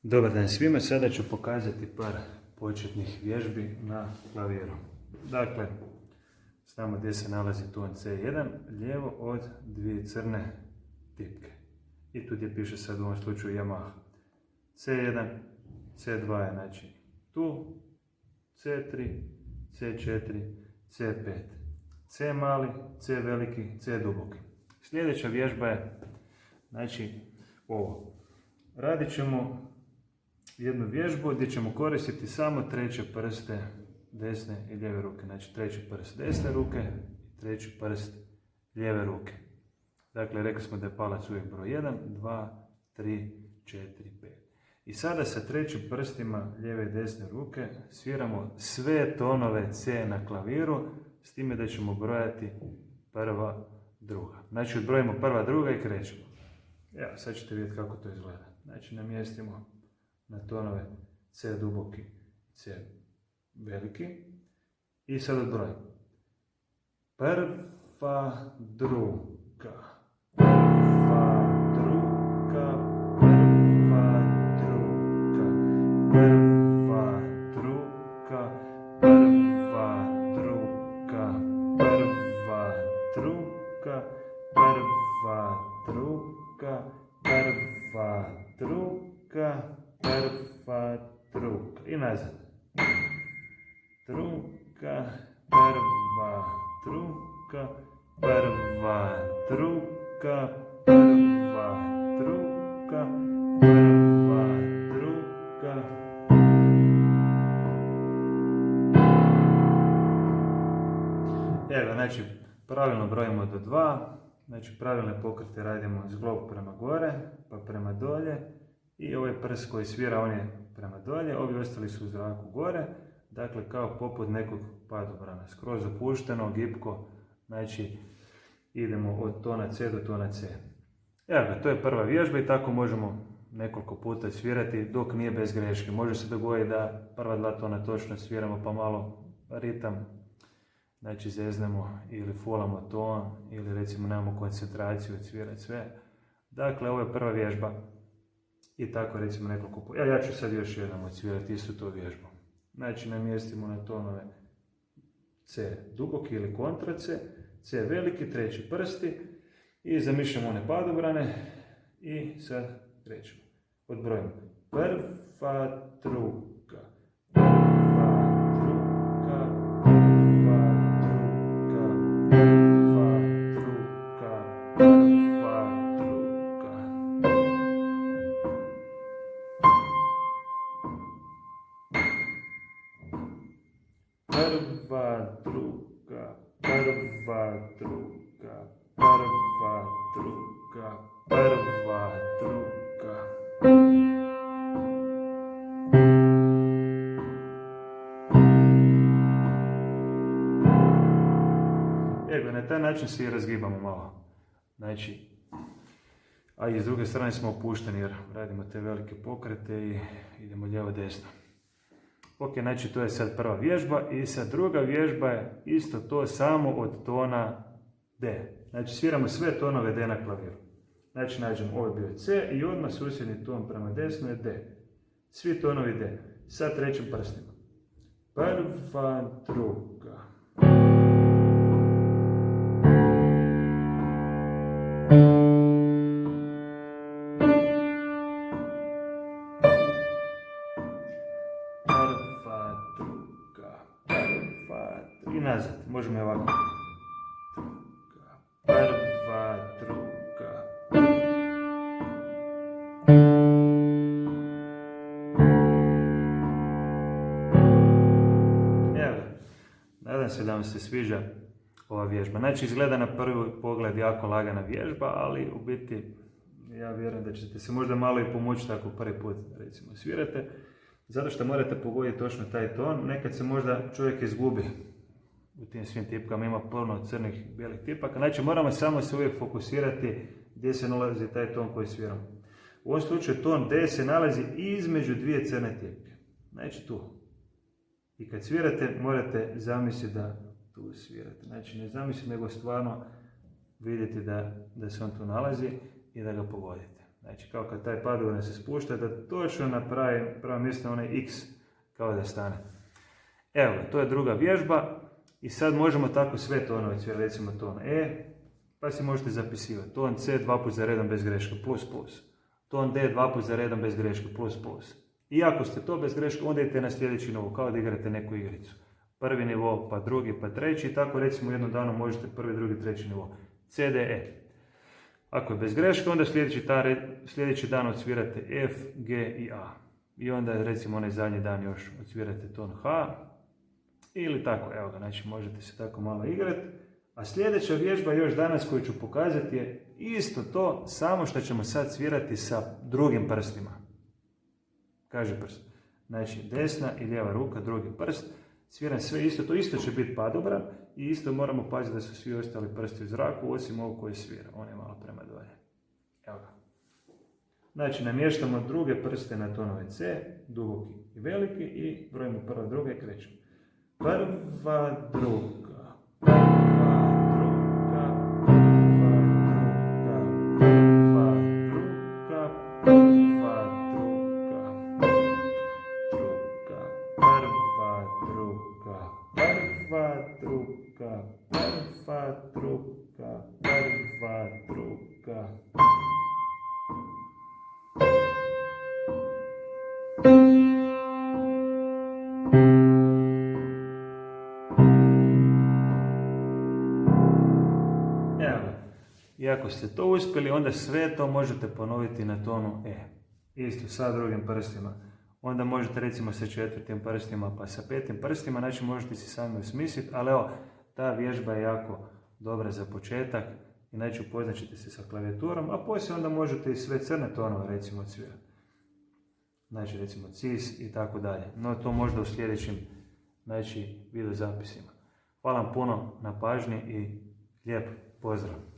Dobar dan svima, sada ću pokazati par početnih vježbi na klaviru. Dakle, znamo gdje se nalazi ton C1, lijevo od dvije crne tipke. I tu gdje piše sad u ovom slučaju Yamaha. C1, C2 je znači tu, C3, C4, C5. C mali, C veliki, C duboki. Sljedeća vježba je znači ovo. Radit ćemo jednu vježbu gdje ćemo koristiti samo treće prste desne i lijeve ruke. Znači treći prst desne ruke i treći prst lijeve ruke. Dakle, rekli smo da je palac uvijek broj 1, 2, 3, 4, 5. I sada sa trećim prstima lijeve i desne ruke sviramo sve tonove C na klaviru, s time da ćemo brojati prva, druga. Znači odbrojimo prva, druga i krećemo. Evo, sad ćete vidjeti kako to izgleda. Znači namjestimo na tonove C duboki, C veliki i sad odbrojimo. Prva, druga, prva, druga, prva, druga, prva, druga, prva, druga, prva, druga, prva, druga, prva, druga, prva, druga i nazad. Druga, prva, druga, prva, druga, prva, druga, prva, druga. Evo, znači, pravilno brojimo do 2. Znači, pravilne pokrete radimo iz glov prema gore, pa prema dolje. I ovaj prst koji svira, on je prema dolje, ovi ostali su u zraku gore. Dakle, kao poput nekog padobrana, skroz opušteno, gibko. Znači, idemo od tona C do tona C. Evo ga, to je prva vježba i tako možemo nekoliko puta svirati dok nije bez greške. Može se dogoditi da prva dva tona točno sviramo pa malo ritam, znači zeznemo ili fulamo ton ili recimo nemamo koncentraciju odsvirati sve. Dakle, ovo je prva vježba i tako recimo nekoliko puta. Ja ću sad još jednom odsvirati istu tu vježbu. Znači namjestimo na tonove C duboki ili kontra C, C veliki, treći prsti i zamišljamo one padobrane i sad krećemo. Odbrojimo. Prva, druga, prva, druga, prva, druga, prva, druga, prva, druga. Prva, druga, prva, druga, prva, druga, prva, druga. Evo, na taj način se i razgibamo malo. Znači, a i s druge strane smo opušteni jer radimo te velike pokrete i idemo lijevo desno. Ok, znači to je sad prva vježba i sad druga vježba je isto to samo od tona D. Znači sviramo sve tonove D na klaviru. Znači nađemo, ovo je bio C i odmah susjedni ton prema desno je D. Svi tonovi D. Sa trećim prstima. Prva, druga. I nazad, možemo je ovako. Prva, druga. Evo, nadam se da vam se sviđa ova vježba. Znači, izgleda na prvi pogled jako lagana vježba, ali u biti ja vjerujem da ćete se možda malo i pomoći tako prvi put, recimo, svirate. Zato što morate pogoditi točno taj ton, nekad se možda čovjek izgubi u tim svim tipkama, ima puno crnih bijelih tipaka. Znači moramo samo se uvijek fokusirati gdje se nalazi taj ton koji sviramo. U ovom slučaju ton D se nalazi između dvije crne tipke. Znači tu. I kad svirate morate zamisliti da tu svirate. Znači ne zamisliti nego stvarno vidjeti da se on tu nalazi i da ga pogodite. Znači kao kad taj padobran se spušta, da točno na pravo mjesto onaj X kao da stane. Evo, to je druga vježba i sad možemo tako sve tonove cvijela, recimo ton E, pa si možete zapisivati. Ton C 2 put za redom bez greške, plus plus. Ton D 2 put za redom bez greške, plus plus. I ako ste to bez greške, onda idete na sljedeći nivo, kao da igrate neku igricu. Prvi nivo, pa drugi, pa treći, i tako recimo u jednom danu možete prvi, drugi, treći nivo. C, D, E. Ako je bez greške, onda sljedeći dan odsvirate F, G i A. I onda recimo onaj zadnji dan još odsvirate ton H. Ili tako, evo ga, znači možete se tako malo igrati. A sljedeća vježba još danas koju ću pokazati je isto to, samo što ćemo sad svirati sa drugim prstima. Kaže prst. Znači desna i lijeva ruka, drugi prst. Sviram sve isto, to isto će biti padobran i isto moramo paziti da su svi ostali prsti u zraku, osim ovog koji svira. On je malo prema dolje. Evo ga. Znači namještamo druge prste na tonove C, duboki i veliki, i brojimo prva, druga i krećemo. Prva, druga, prva, druga, prva, druga, prva, druga, prva, druga, prva, druga, prva, druga, prva, druga, prva, druga. I ako ste to uspjeli, onda sve to možete ponoviti na tonu E. Isto sa drugim prstima. Onda možete recimo sa četvrtim prstima pa sa petim prstima, znači možete si sami osmisliti, ali evo, ta vježba je jako dobra za početak i znači upoznat ćete se sa klavijaturom, a poslije onda možete i sve crne tonove recimo odsvirati. Znači recimo cis i tako dalje. No to možda u sljedećim video zapisima. Hvala vam puno na pažnji i lijep pozdrav!